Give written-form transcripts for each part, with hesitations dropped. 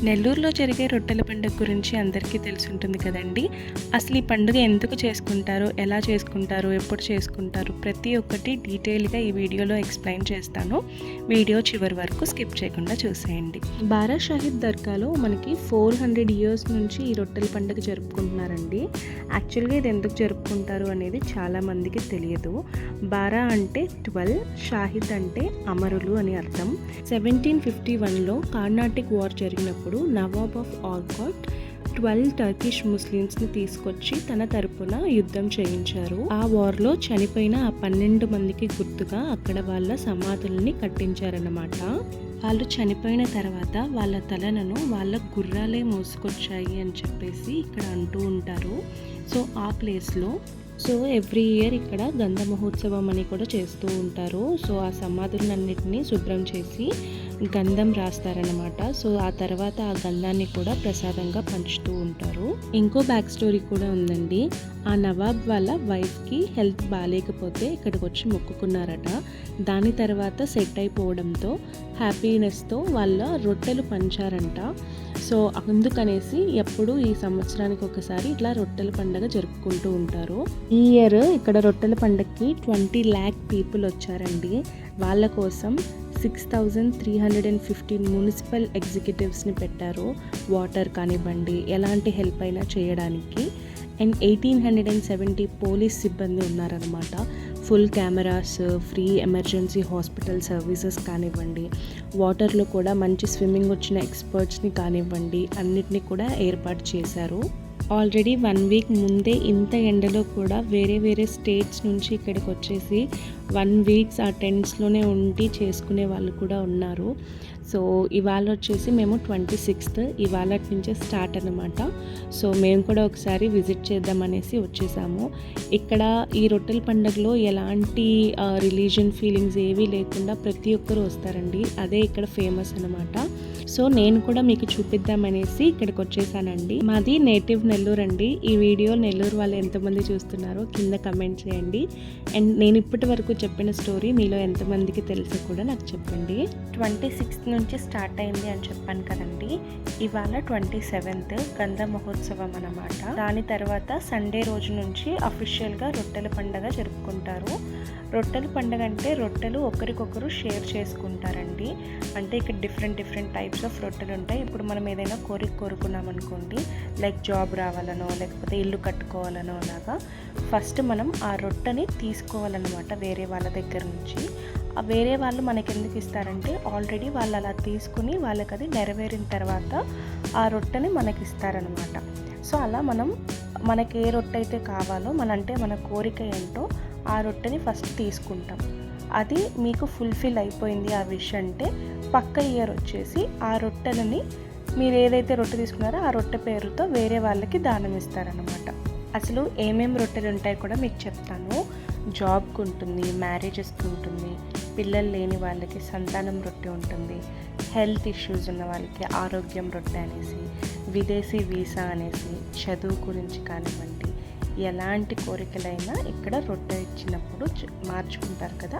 నెల్లూరులో జరిగే రొట్టెల పండుగ గురించి అందరికీ తెలిసి ఉంటుంది కదండి. అసలు ఈ పండుగ ఎందుకు చేసుకుంటారు, ఎలా చేసుకుంటారు, ఎప్పుడు చేసుకుంటారు, ప్రతి ఒక్కటి డీటెయిల్గా ఈ వీడియోలో ఎక్స్ప్లెయిన్ చేస్తాను. వీడియో చివరి వరకు స్కిప్ చేయకుండా చూసేయండి. బారా షాహిద్ దర్గాలో మనకి 400 ఇయర్స్ నుంచి ఈ రొట్టెల పండుగ జరుపుకుంటున్నారండి. యాక్చువల్గా ఇది ఎందుకు జరుపుకుంటారు అనేది చాలామందికి తెలియదు. బారా అంటే 12, షాహిద్ అంటే అమరులు అని అర్థం. 1751లో కార్నాటిక్ వార్ జరిగినప్పుడు నవాబ్ ఆఫ్ ఆర్కాట్ 12 టర్కిష్ ముస్లిమ్స్ని తీసుకొచ్చి తన తరపున యుద్ధం చేయించారు. ఆ వార్లో చనిపోయిన ఆ 12 మందికి గుర్తుగా అక్కడ వాళ్ళ సమాధుల్ని కట్టించారన్నమాట. వాళ్ళు చనిపోయిన తర్వాత వాళ్ళ తలలను వాళ్ళ గుర్రాలే మోసుకొచ్చాయి అని చెప్పేసి ఇక్కడ అంటూ ఉంటారు. సో ఆ ప్లేస్లో ఎవ్రీ ఇయర్ ఇక్కడ గంధ మహోత్సవం అని కూడా చేస్తూ ఉంటారు. సో ఆ సమాధులన్నిటినీ శుభ్రం చేసి గంధం రాస్తారనమాట. సో ఆ తర్వాత ఆ గంధాన్ని కూడా ప్రసాదంగా పంచుతూ ఉంటారు. ఇంకో బ్యాక్ స్టోరీ కూడా ఉందండి. ఆ నవాబ్ వాళ్ళ వైఫ్కి హెల్త్ బాగాలేకపోతే ఇక్కడికి వచ్చి మొక్కుకున్నారట. దాని తర్వాత సెట్ అయిపోవడంతో హ్యాపీనెస్తో వాళ్ళ రొట్టెలు పంచారంట. సో అందుకనేసి ఎప్పుడు ఈ సంవత్సరానికి ఒకసారి ఇట్లా రొట్టెల పండుగ జరుపుకుంటూ ఉంటారు. ఈ ఇయర్ ఇక్కడ రొట్టెల పండుగకి 20 lakh పీపుల్ వచ్చారండి. వాళ్ళ కోసం 6315 మున్సిపల్ ఎగ్జిక్యూటివ్స్ని పెట్టారు. వాటర్ కానివ్వండి, ఎలాంటి హెల్ప్ అయినా చేయడానికి. అండ్ 1870 పోలీస్ సిబ్బంది ఉన్నారనమాట. Full cameras, free emergency hospital services కానివ్వండి, వాటర్లో కూడా మంచి స్విమ్మింగ్ వచ్చిన ఎక్స్పర్ట్స్ని కానివ్వండి, అన్నిటినీ కూడా ఏర్పాటు చేశారు. ఆల్రెడీ 1 వీక్ ముందే ఇంత ఎండలో కూడా వేరే స్టేట్స్ నుంచి ఇక్కడికి వచ్చేసి 1 వీక్స్ ఆ టెంట్స్లోనే ఉండి చేసుకునే వాళ్ళు కూడా ఉన్నారు. సో ఇవాళ వచ్చేసి మేము 26th, ఇవాళ నుంచే స్టార్ట్ అనమాట. సో మేము కూడా ఒకసారి విజిట్ చేద్దామనేసి వచ్చేసాము. ఇక్కడ ఈ రొట్టెల పండుగలో ఎలాంటి రిలీజియన్ ఫీలింగ్స్ ఏవీ లేకుండా ప్రతి ఒక్కరు వస్తారండి. అదే ఇక్కడ ఫేమస్ అనమాట. సో నేను కూడా మీకు చూపిద్దామనేసి ఇక్కడికి వచ్చేసానండి. మాది నేటివ్ నెల్లూరు అండి. ఈ వీడియో నెల్లూరు వాళ్ళు ఎంతమంది చూస్తున్నారో కింద కమెంట్ చేయండి. అండ్ నేను ఇప్పటి వరకు చెప్పిన స్టోరీ మీలో ఎంతమందికి తెలుసో కూడా నాకు చెప్పండి. 26th నుంచి స్టార్ట్ అయింది అని చెప్పాను కదండి. ఇవాళ 27th గంధ మహోత్సవం అన్నమాట. దాని తర్వాత సండే రోజు నుంచి అఫీషియల్గా రొట్టెల పండుగ జరుపుకుంటారు. రొట్టెల పండుగ అంటే రొట్టెలు ఒకరికొకరు షేర్ చేసుకుంటారండి. అంటే ఇక్కడ డిఫరెంట్ టైప్స్ ఆఫ్ రొట్టెలు ఉంటాయి. ఇప్పుడు మనం ఏదైనా కోరుకున్నాం అనుకోండి, లైక్ జాబ్ రావాలనో లేకపోతే ఇల్లు కట్టుకోవాలనో అలాగా ఫస్ట్ మనం ఆ రొట్టెని తీసుకోవాలన్నమాట వేరే వాళ్ళ దగ్గర నుంచి. ఆ వేరే వాళ్ళు మనకి ఎందుకు ఇస్తారంటే ఆల్రెడీ వాళ్ళు అలా తీసుకుని వాళ్ళకి అది నెరవేరిన తర్వాత ఆ రొట్టెని మనకి ఇస్తారనమాట. సో అలా మనకి ఏ రొట్టె అయితే కావాలో మన కోరిక ఏంటో ఆ రొట్టెని ఫస్ట్ తీసుకుంటాం. అది మీకు ఫుల్ఫిల్ అయిపోయింది ఆ విష్ అంటే పక్క ఇయర్ వచ్చేసి ఆ రొట్టెలని మీరు ఏదైతే రొట్టె తీసుకున్నారో ఆ రొట్టె పేరుతో వేరే వాళ్ళకి దానం ఇస్తారనమాట. అసలు ఏమేమి రొట్టెలు ఉంటాయో కూడా మీకు చెప్తాను. జాబ్కి ఉంటుంది, మ్యారేజెస్కి ఉంటుంది, పిల్లలు లేని వాళ్ళకి సంతానం రొట్టె ఉంటుంది, హెల్త్ ఇష్యూస్ ఉన్న వాళ్ళకి ఆరోగ్యం రొట్టె అనేసి, విదేశీ వీసా అనేసి, చదువు గురించి కానివ్వండి, ఎలాంటి కోరికలైనా ఇక్కడ రొట్టె ఇచ్చినప్పుడు మార్చుకుంటారు కదా,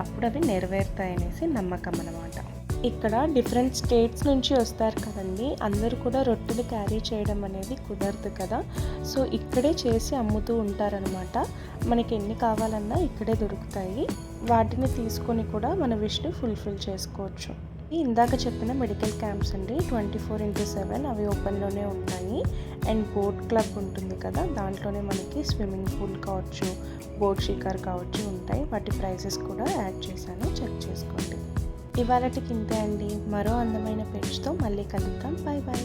అప్పుడు అవి నెరవేరుతాయనేసి నమ్మకం అన్నమాట. ఇక్కడ డిఫరెంట్ స్టేట్స్ నుంచి వస్తారు కదండి, అందరూ కూడా రొట్టెలు క్యారీ చేయడం అనేది కుదరదు కదా. సో ఇక్కడే చేసి అమ్ముతూ ఉంటారనమాట. మనకి ఎన్ని కావాలన్నా ఇక్కడే దొరుకుతాయి. వాటిని తీసుకొని కూడా మన విష్ని ఫుల్ఫిల్ చేసుకోవచ్చు. ఇందాక చెప్పిన మెడికల్ క్యాంప్స్ అండి 24/7 అవి ఓపెన్లోనే ఉంటాయి. అండ్ బోట్ క్లబ్ ఉంటుంది కదా, దాంట్లోనే మనకి స్విమ్మింగ్ పూల్ కావచ్చు, బోట్ షికార్ కావచ్చు ఉంటాయి. వాటి ప్రైసెస్ కూడా యాడ్ చేశాను, చెక్ చేసుకోండి. ఇవాళకి ఇంతే అండి. మరో అందమైన పేజ్తో మళ్ళీ కలుద్దాం. Bye bye.